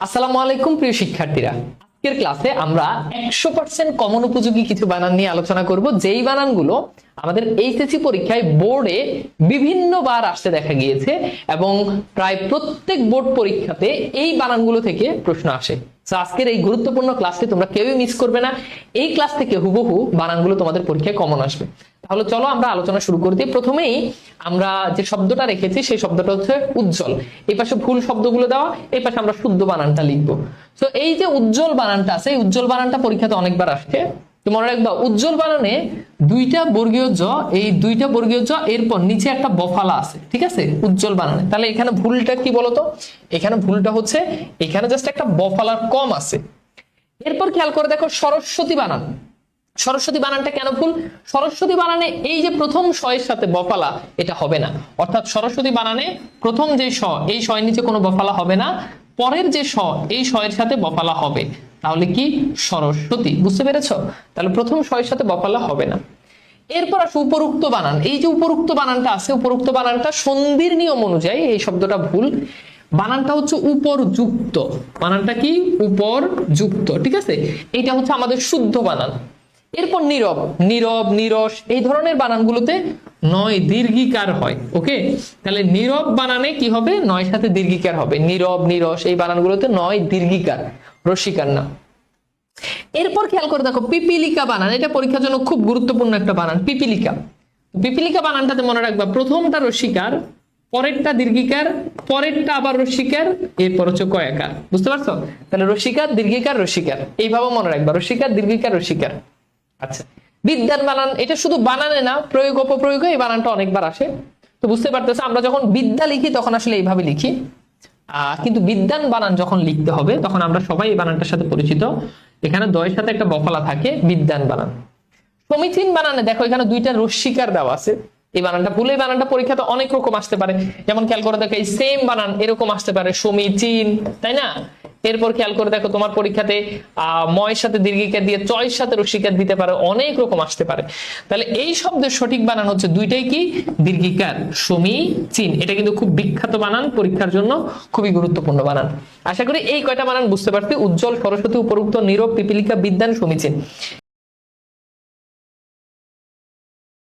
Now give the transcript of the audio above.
আসসালামু আলাইকুম প্রিয় শিক্ষার্থীরা, আজকের ক্লাসে আমরা 100% কমন উপযোগী কিছু বানান নিয়ে আলোচনা করব, যেই বানানগুলো আমাদের এইচএসসি পরীক্ষায় বোর্ডে বিভিন্নবার আসতে দেখা গিয়েছে এবং প্রায় প্রত্যেক বোর্ড পরীক্ষাতে এই বানানগুলো থেকে প্রশ্ন আসে। তো আজকের এই গুরুত্বপূর্ণ ক্লাসটি তোমরা কেউই মিস করবে না। এই ক্লাস থেকে হুবহু বানানগুলো তোমাদের পরীক্ষায় কমন আসবে। তাহলে চলো আমরা আলোচনা শুরু করে দিই। প্রথমেই আমরা যে শব্দটা রেখেছি সেই শব্দটা হচ্ছে উজ্জ্বল। এই পাশে ভুল শব্দগুলো দেওয়া, এই পাশে আমরা শুদ্ধ বানানটা লিখবো। তো এই যে উজ্জ্বল বানানটা আছে, এই উজ্জ্বল বানানটা পরীক্ষাতে অনেকবার আসছে। তো মনে রাখবা, উজ্জ্বল বানানে দুইটা বর্গীয় জ, এই দুইটা বর্গীয় জ এরপর নিচে একটা বফালা আছে, ঠিক আছে উজ্জ্বল বানানে। তাহলে এখানে ভুলটা কি বলতো? এখানে ভুলটা হচ্ছে এখানে জাস্ট একটা বফালার কম আছে। এরপর খেয়াল করে দেখো সরস্বতী বানান। সরস্বতী বানানটা কেন ভুল? সরস্বতী বানানে এই যে প্রথম স এর সাথে বফালা, এটা হবে না। অর্থাৎ সরস্বতী বানানে প্রথম যে স, এই স এর নিচে কোনো বফালা হবে না, পরের যে স, এই স এর সাথে বফালা হবে। তাহলে কি সরস্বতী, বুঝতে পেরেছো? তাহলে প্রথম স এর সাথে বফালা হবে না। এরপর আসে উপরুক্ত বানান। এই যে উপরুক্ত বানানটা আছে, উপরুক্ত বানানটা সন্ধির নিয়ম অনুযায়ী এই শব্দটা ভুল। বানানটা হচ্ছে উপরযুক্ত। বানানটা কি? উপরযুক্ত, ঠিক আছে? এটা হচ্ছে আমাদের শুদ্ধ বানান। এরপর নীরব, নীরব, নিরস, এই ধরনের বানানগুলোতে নয় দীর্ঘিকার হয়। ওকে, তাহলে নীরব বানানে কি হবে? নয় সাথে দীর্ঘিকার হবে। নীরব, নিরস এই বানানগুলোতে নয় দীর্ঘিকার, রসিকার না। এরপর খেয়াল করে দেখো পিপিলিকা বানান। এটা পরীক্ষার জন্য খুব গুরুত্বপূর্ণ একটা বানান, পিপিলিকা। পিপিলিকা বানানটাতে মনে রাখবা, প্রথমটা রসিকার, পরেরটা দীর্ঘিকার, পরেরটা আবার রসিকার, এরপর হচ্ছে কয়াকার। বুঝতে পারছো? তাহলে রসিকার, দীর্ঘিকার, রসিকার, এইভাবে মনে রাখবা, রসিকার, দীর্ঘিকার, রসিকার। আচ্ছা, বিদ্যান বানান, এটা শুধু বানানে না, প্রয়োগ অপপ্রয়োগে এই বানানটা অনেকবার আসে। তো বুঝতে পারতেছো, আমরা যখন বিদ্যা লিখি তখন আসলে এইভাবে লিখি, কিন্তু বিদ্যান বানান যখন লিখতে হবে তখন আমরা সবাই এই বানানটার সাথে পরিচিত। এখানে দয়ের সাথে একটা বফলা থাকে, বিদ্যান বানান। সমীচীন বানানে দেখো এখানে দুইটা রস্যিকার দেওয়া আছে। এই বানানটা ভুল। এই বানানটা পরীক্ষাতে অনেক রকম আসতে পারে। যেমন খেয়াল করে দেখো, এই সেম বানান এরকম আসতে পারে, সমীচীন, তাই না? এরপর খেয়াল করে দেখো তোমার পরীক্ষাতে ময়ের সাথে দীর্ঘিকার দিয়ে চয়ের সাথে রস্যিকার দিতে পারে, অনেক রকম আসতে পারে। তাহলে এই শব্দের সঠিক বানান হচ্ছে দুইটাই কি? দীর্ঘিকার, সমীচীন। এটা কিন্তু খুব বিখ্যাত বানান, পরীক্ষার জন্য খুবই গুরুত্বপূর্ণ বানান। আশা করি এই কয়টা বানান বুঝতে পারছি: উজ্জ্বল, সরস্বতী, উপরুক্ত, নীরব, পিপিলিকা, বিদ্যান, সমীচীন।